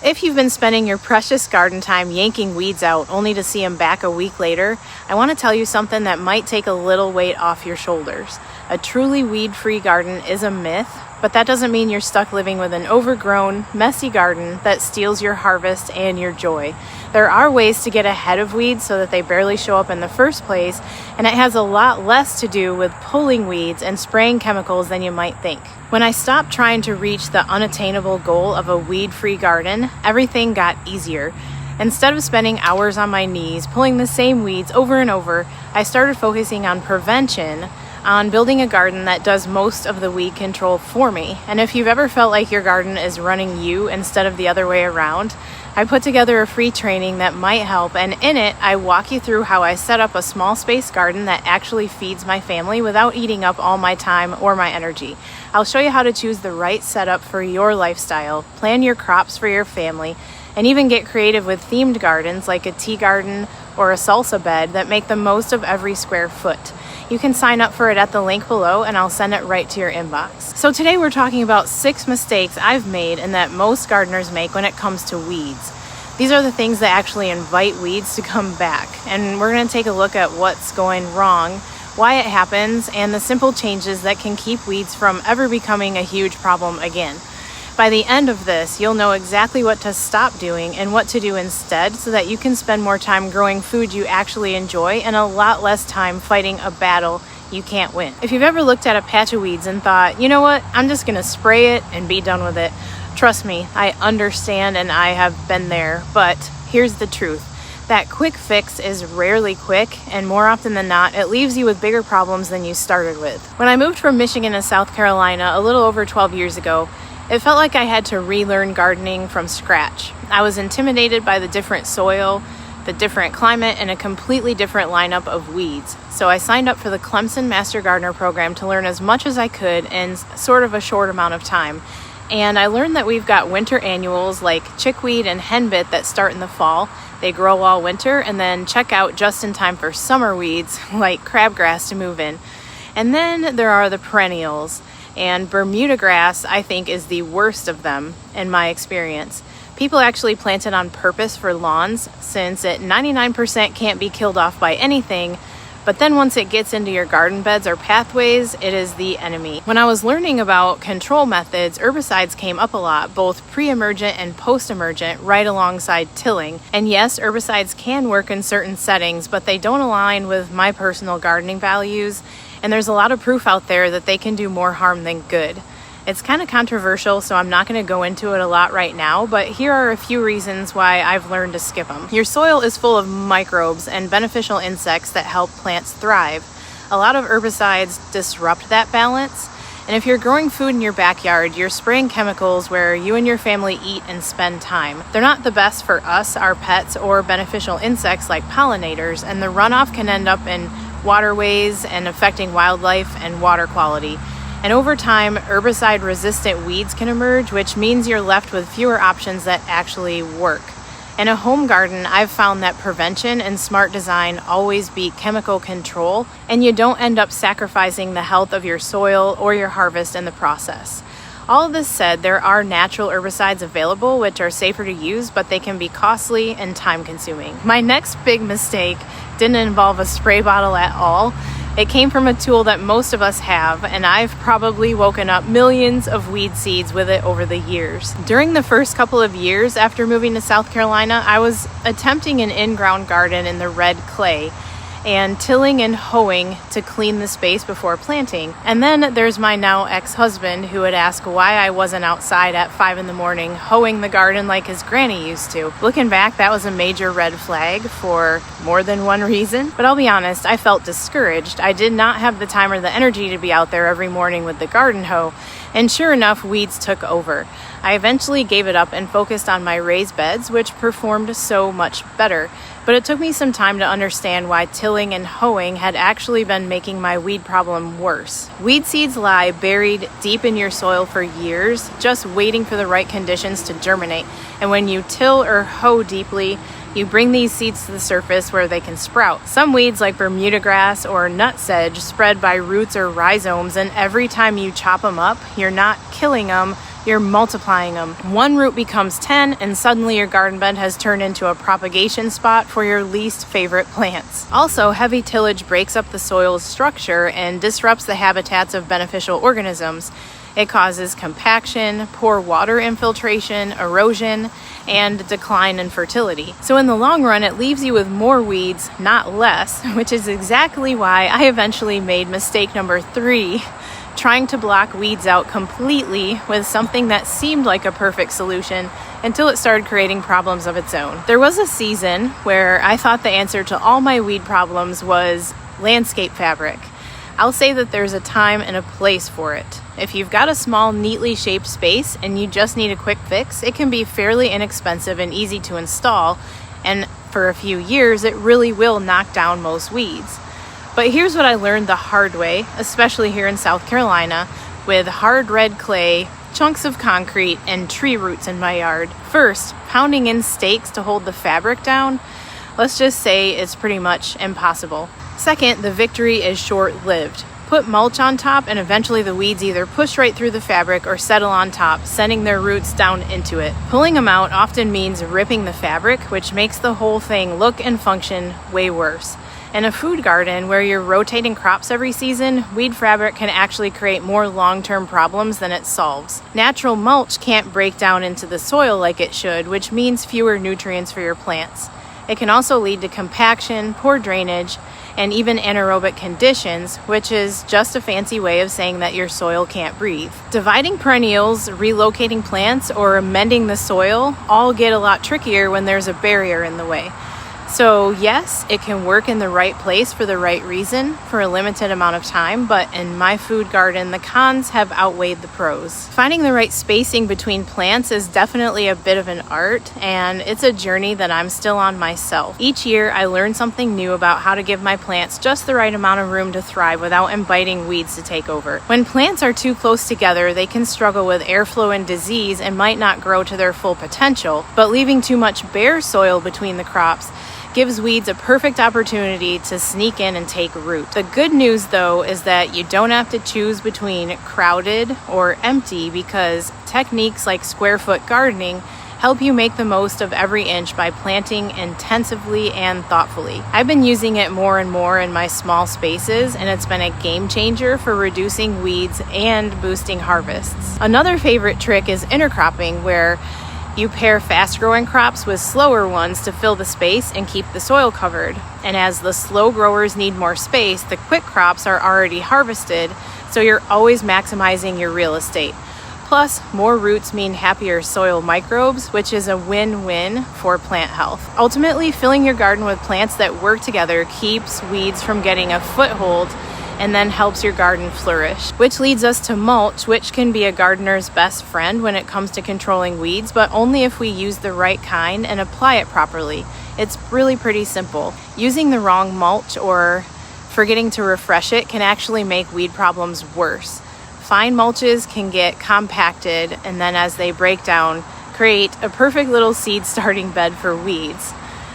If you've been spending your precious garden time yanking weeds out only to see them back a week later, I want to tell you something that might take a little weight off your shoulders. A truly weed-free garden is a myth, but that doesn't mean you're stuck living with an overgrown, messy garden that steals your harvest and your joy. There are ways to get ahead of weeds so that they barely show up in the first place, and it has a lot less to do with pulling weeds and spraying chemicals than you might think. When I stopped trying to reach the unattainable goal of a weed-free garden, everything got easier. Instead of spending hours on my knees pulling the same weeds over and over, I started focusing on prevention, on building a garden that does most of the weed control for me. And if you've ever felt like your garden is running you instead of the other way around, I put together a free training that might help, and in it, I walk you through how I set up a small space garden that actually feeds my family without eating up all my time or my energy. I'll show you how to choose the right setup for your lifestyle, plan your crops for your family, and even get creative with themed gardens like a tea garden or a salsa bed that make the most of every square foot. You can sign up for it at the link below and I'll send it right to your inbox. So today we're talking about 6 mistakes I've made and that most gardeners make when it comes to weeds. These are the things that actually invite weeds to come back, and we're going to take a look at what's going wrong, why it happens, and the simple changes that can keep weeds from ever becoming a huge problem again. By the end of this, you'll know exactly what to stop doing and what to do instead so that you can spend more time growing food you actually enjoy and a lot less time fighting a battle you can't win. If you've ever looked at a patch of weeds and thought, you know what, I'm just gonna spray it and be done with it, trust me, I understand and I have been there, but here's the truth. That quick fix is rarely quick, and more often than not, it leaves you with bigger problems than you started with. When I moved from Michigan to South Carolina a little over 12 years ago, it felt like I had to relearn gardening from scratch. I was intimidated by the different soil, the different climate, and a completely different lineup of weeds. So I signed up for the Clemson Master Gardener program to learn as much as I could in sort of a short amount of time. And I learned that we've got winter annuals like chickweed and henbit that start in the fall. They grow all winter and then check out just in time for summer weeds like crabgrass to move in. And then there are the perennials. And Bermuda grass, I think, is the worst of them in my experience. People actually plant it on purpose for lawns since it 99% can't be killed off by anything, but then once it gets into your garden beds or pathways, it is the enemy. When I was learning about control methods, herbicides came up a lot, both pre-emergent and post-emergent, right alongside tilling. And yes, herbicides can work in certain settings, but they don't align with my personal gardening values. And there's a lot of proof out there that they can do more harm than good. It's kind of controversial, so I'm not going to go into it a lot right now, but here are a few reasons why I've learned to skip them. Your soil is full of microbes and beneficial insects that help plants thrive. A lot of herbicides disrupt that balance, and if you're growing food in your backyard, you're spraying chemicals where you and your family eat and spend time. They're not the best for us, our pets, or beneficial insects like pollinators, and the runoff can end up in waterways and affecting wildlife and water quality. And over time, herbicide-resistant weeds can emerge, which means you're left with fewer options that actually work. In a home garden, I've found that prevention and smart design always beat chemical control, and you don't end up sacrificing the health of your soil or your harvest in the process. All of this said, there are natural herbicides available which are safer to use, but they can be costly and time-consuming. My next big mistake didn't involve a spray bottle at all. It came from a tool that most of us have, and I've probably woken up millions of weed seeds with it over the years. During the first couple of years after moving to South Carolina, I was attempting an in-ground garden in the red clay and tilling and hoeing to clean the space before planting. And then there's my now ex-husband who would ask why I wasn't outside at 5 in the morning hoeing the garden like his granny used to. Looking back, that was a major red flag for more than one reason. But I'll be honest, I felt discouraged. I did not have the time or the energy to be out there every morning with the garden hoe. And sure enough, weeds took over. I eventually gave it up and focused on my raised beds, which performed so much better. But it took me some time to understand why tilling and hoeing had actually been making my weed problem worse. Weed seeds lie buried deep in your soil for years, just waiting for the right conditions to germinate. And when you till or hoe deeply, you bring these seeds to the surface where they can sprout. Some weeds like Bermuda grass or nutsedge spread by roots or rhizomes, and every time you chop them up, you're not killing them, you're multiplying them. One root becomes 10, and suddenly your garden bed has turned into a propagation spot for your least favorite plants. Also, heavy tillage breaks up the soil's structure and disrupts the habitats of beneficial organisms. It causes compaction, poor water infiltration, erosion, and decline in fertility. So in the long run, it leaves you with more weeds, not less, which is exactly why I eventually made mistake number 3, trying to block weeds out completely with something that seemed like a perfect solution until it started creating problems of its own. There was a season where I thought the answer to all my weed problems was landscape fabric. I'll say that there's a time and a place for it. If you've got a small, neatly shaped space and you just need a quick fix, it can be fairly inexpensive and easy to install, and for a few years, it really will knock down most weeds. But here's what I learned the hard way, especially here in South Carolina, with hard red clay, chunks of concrete, and tree roots in my yard. First, pounding in stakes to hold the fabric down, let's just say it's pretty much impossible. Second, the victory is short-lived. Put mulch on top and eventually the weeds either push right through the fabric or settle on top, sending their roots down into it. Pulling them out often means ripping the fabric, which makes the whole thing look and function way worse. In a food garden where you're rotating crops every season, weed fabric can actually create more long-term problems than it solves. Natural mulch can't break down into the soil like it should, which means fewer nutrients for your plants. It can also lead to compaction, poor drainage, and even anaerobic conditions, which is just a fancy way of saying that your soil can't breathe. Dividing perennials, relocating plants, or amending the soil all get a lot trickier when there's a barrier in the way. So yes, it can work in the right place for the right reason for a limited amount of time, but in my food garden, the cons have outweighed the pros. Finding the right spacing between plants is definitely a bit of an art, and it's a journey that I'm still on myself. Each year, I learn something new about how to give my plants just the right amount of room to thrive without inviting weeds to take over. When plants are too close together, they can struggle with airflow and disease and might not grow to their full potential, but leaving too much bare soil between the crops gives weeds a perfect opportunity to sneak in and take root. The good news, though, is that you don't have to choose between crowded or empty, because techniques like square foot gardening help you make the most of every inch by planting intensively and thoughtfully. I've been using it more and more in my small spaces, and it's been a game changer for reducing weeds and boosting harvests. Another favorite trick is intercropping, where you pair fast-growing crops with slower ones to fill the space and keep the soil covered. And as the slow growers need more space, the quick crops are already harvested, so you're always maximizing your real estate. Plus, more roots mean happier soil microbes, which is a win-win for plant health. Ultimately, filling your garden with plants that work together keeps weeds from getting a foothold and then helps your garden flourish. Which leads us to mulch, which can be a gardener's best friend when it comes to controlling weeds, but only if we use the right kind and apply it properly. It's really pretty simple. Using the wrong mulch or forgetting to refresh it can actually make weed problems worse. Fine mulches can get compacted, and then as they break down, create a perfect little seed starting bed for weeds.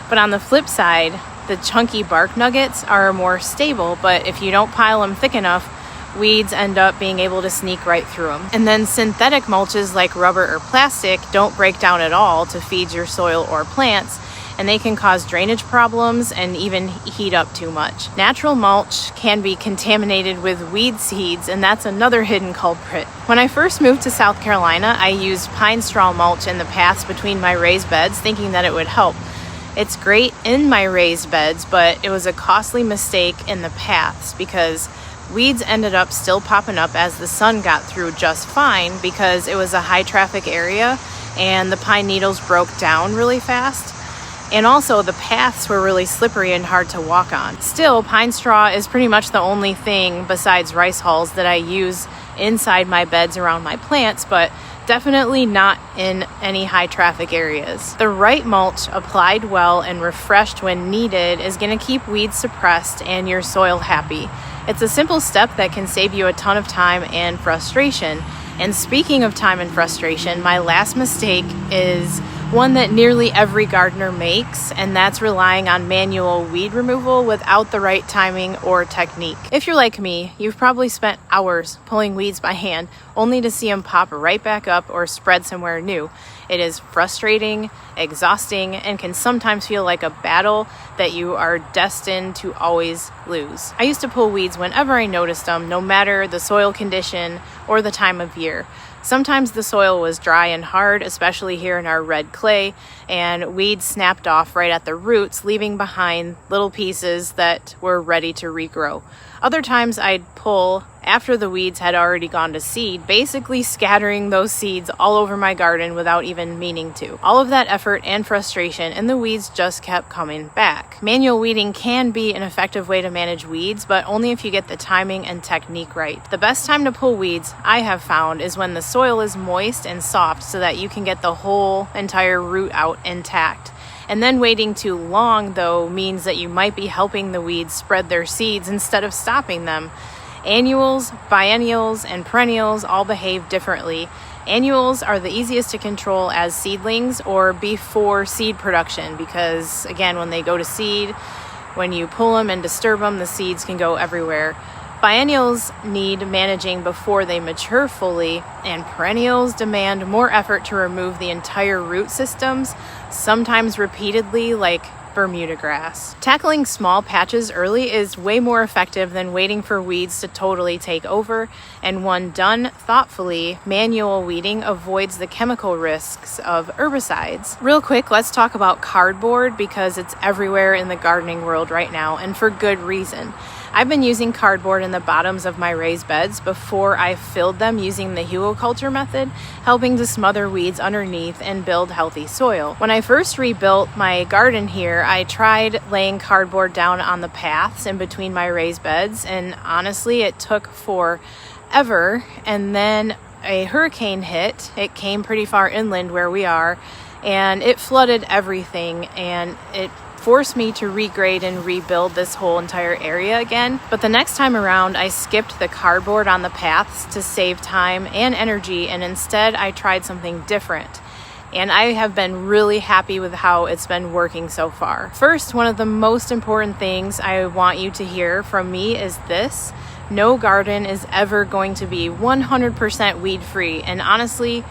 But on the flip side, the chunky bark nuggets are more stable, but if you don't pile them thick enough, weeds end up being able to sneak right through them. And then synthetic mulches like rubber or plastic don't break down at all to feed your soil or plants, and they can cause drainage problems and even heat up too much. Natural mulch can be contaminated with weed seeds, and that's another hidden culprit. When I first moved to South Carolina, I used pine straw mulch in the paths between my raised beds, thinking that it would help. It's great in my raised beds, but it was a costly mistake in the paths because weeds ended up still popping up as the sun got through just fine, because it was a high traffic area and the pine needles broke down really fast. And also the paths were really slippery and hard to walk on. Still, pine straw is pretty much the only thing besides rice hulls that I use inside my beds around my plants, but definitely not in any high traffic areas. The right mulch applied well and refreshed when needed is going to keep weeds suppressed and your soil happy. It's a simple step that can save you a ton of time and frustration. And speaking of time and frustration, my last mistake is one that nearly every gardener makes, and that's relying on manual weed removal without the right timing or technique. If you're like me, you've probably spent hours pulling weeds by hand only to see them pop right back up or spread somewhere new. It is frustrating, exhausting, and can sometimes feel like a battle that you are destined to always lose. I used to pull weeds whenever I noticed them, no matter the soil condition or the time of year. Sometimes the soil was dry and hard, especially here in our red clay, and weeds snapped off right at the roots, leaving behind little pieces that were ready to regrow. Other times I'd pull after the weeds had already gone to seed, basically scattering those seeds all over my garden without even meaning to. All of that effort and frustration, and the weeds just kept coming back. Manual weeding can be an effective way to manage weeds, but only if you get the timing and technique right. The best time to pull weeds, I have found, is when the soil is moist and soft so that you can get the whole entire root out intact. And then waiting too long, though, means that you might be helping the weeds spread their seeds instead of stopping them. Annuals, biennials, and perennials all behave differently. Annuals are the easiest to control as seedlings or before seed production because, again, when they go to seed, when you pull them and disturb them, the seeds can go everywhere. Biennials need managing before they mature fully, and perennials demand more effort to remove the entire root systems, sometimes repeatedly, like Bermuda grass. Tackling small patches early is way more effective than waiting for weeds to totally take over, and when done thoughtfully, manual weeding avoids the chemical risks of herbicides. Real quick, let's talk about cardboard because it's everywhere in the gardening world right now, and for good reason. I've been using cardboard in the bottoms of my raised beds before I filled them using the hugelkultur method, helping to smother weeds underneath and build healthy soil. When I first rebuilt my garden here, I tried laying cardboard down on the paths in between my raised beds, and honestly, it took forever. And then a hurricane hit. It came pretty far inland where we are, and it flooded everything, and it forced me to regrade and rebuild this whole entire area again. But the next time around, I skipped the cardboard on the paths to save time and energy, and instead I tried something different. And I have been really happy with how it's been working so far. First, one of the most important things I want you to hear from me is this: no garden is ever going to be 100% weed-free, and honestly,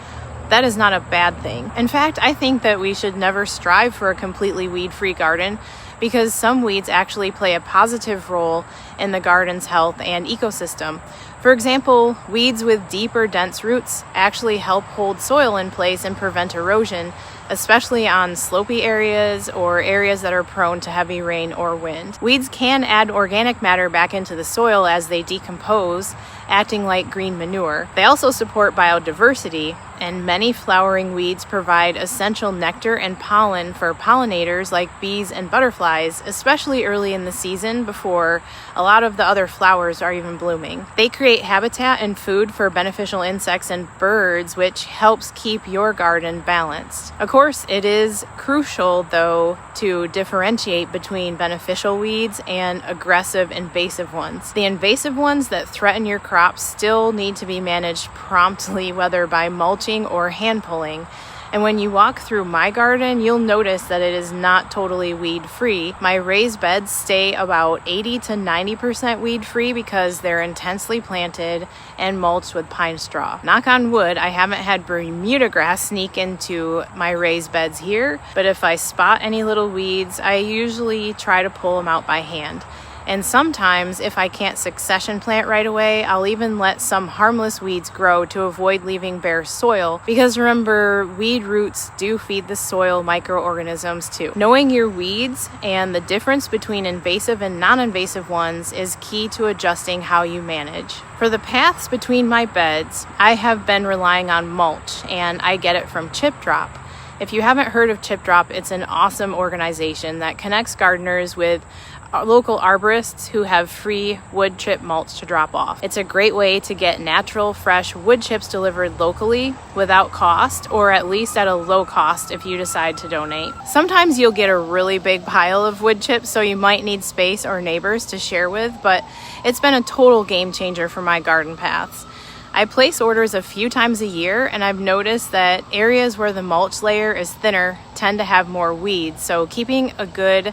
that is not a bad thing. In fact, I think that we should never strive for a completely weed-free garden because some weeds actually play a positive role in the garden's health and ecosystem. For example, weeds with deep or dense roots actually help hold soil in place and prevent erosion, especially on slopey areas or areas that are prone to heavy rain or wind. Weeds can add organic matter back into the soil as they decompose, acting like green manure. They also support biodiversity, and many flowering weeds provide essential nectar and pollen for pollinators like bees and butterflies, especially early in the season before a lot of the other flowers are even blooming. They create habitat and food for beneficial insects and birds, which helps keep your garden balanced. Of course, it is crucial, though, to differentiate between beneficial weeds and aggressive invasive ones. The invasive ones that threaten your crops still need to be managed promptly, whether by mulching or hand pulling. And when you walk through my garden, you'll notice that it is not totally weed-free. My raised beds stay about 80 to 90% weed-free because they're intensely planted and mulched with pine straw. Knock on wood, I haven't had Bermuda grass sneak into my raised beds here, but if I spot any little weeds, I usually try to pull them out by hand. And sometimes, if I can't succession plant right away, I'll even let some harmless weeds grow to avoid leaving bare soil. Because remember, weed roots do feed the soil microorganisms too. Knowing your weeds and the difference between invasive and non-invasive ones is key to adjusting how you manage. For the paths between my beds, I have been relying on mulch, and I get it from ChipDrop. If you haven't heard of ChipDrop, it's an awesome organization that connects gardeners with local arborists who have free wood chip mulch to drop off. It's a great way to get natural, fresh wood chips delivered locally without cost, or at least at a low cost if you decide to donate. Sometimes you'll get a really big pile of wood chips, so you might need space or neighbors to share with, but it's been a total game changer for my garden paths. I place orders a few times a year, and I've noticed that areas where the mulch layer is thinner tend to have more weeds, so keeping a good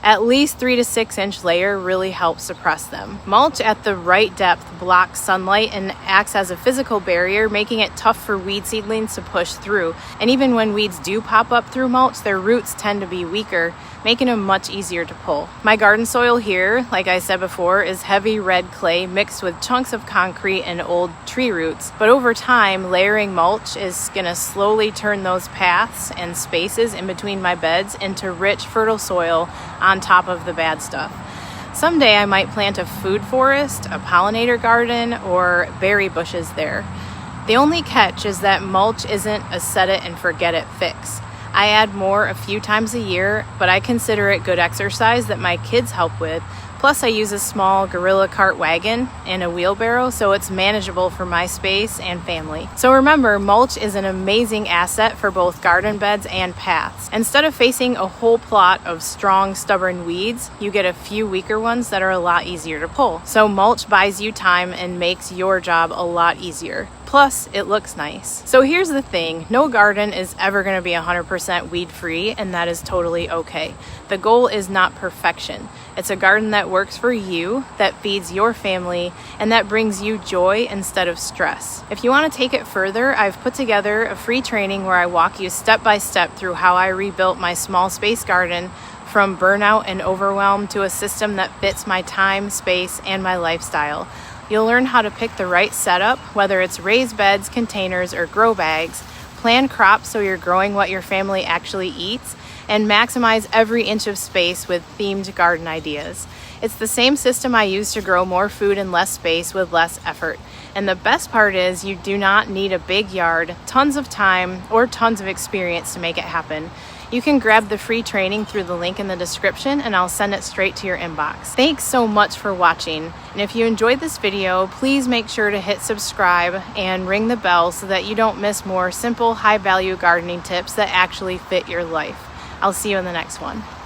at least 3 to 6 inch layer really helps suppress them. Mulch at the right depth blocks sunlight and acts as a physical barrier, making it tough for weed seedlings to push through. And even when weeds do pop up through mulch, their roots tend to be weaker, making them much easier to pull. My garden soil here, like I said before, is heavy red clay mixed with chunks of concrete and old tree roots. But over time, layering mulch is gonna slowly turn those paths and spaces in between my beds into rich, fertile soil on top of the bad stuff. Someday I might plant a food forest, a pollinator garden, or berry bushes there. The only catch is that mulch isn't a set it and forget it fix. I add more a few times a year, but I consider it good exercise that my kids help with. Plus I use a small gorilla cart wagon and a wheelbarrow, so it's manageable for my space and family. So remember, mulch is an amazing asset for both garden beds and paths. Instead of facing a whole plot of strong, stubborn weeds, you get a few weaker ones that are a lot easier to pull. So mulch buys you time and makes your job a lot easier. Plus, it looks nice. So here's the thing, no garden is ever gonna be 100% weed-free, and that is totally okay. The goal is not perfection. It's a garden that works for you, that feeds your family, and that brings you joy instead of stress. If you wanna take it further, I've put together a free training where I walk you step by step through how I rebuilt my small space garden from burnout and overwhelm to a system that fits my time, space, and my lifestyle. You'll learn how to pick the right setup, whether it's raised beds, containers, or grow bags, plan crops so you're growing what your family actually eats, and maximize every inch of space with themed garden ideas. It's the same system I use to grow more food in less space with less effort. And the best part is you do not need a big yard, tons of time, or tons of experience to make it happen. You can grab the free training through the link in the description, and I'll send it straight to your inbox. Thanks so much for watching. And if you enjoyed this video, please make sure to hit subscribe and ring the bell so that you don't miss more simple, high-value gardening tips that actually fit your life. I'll see you in the next one.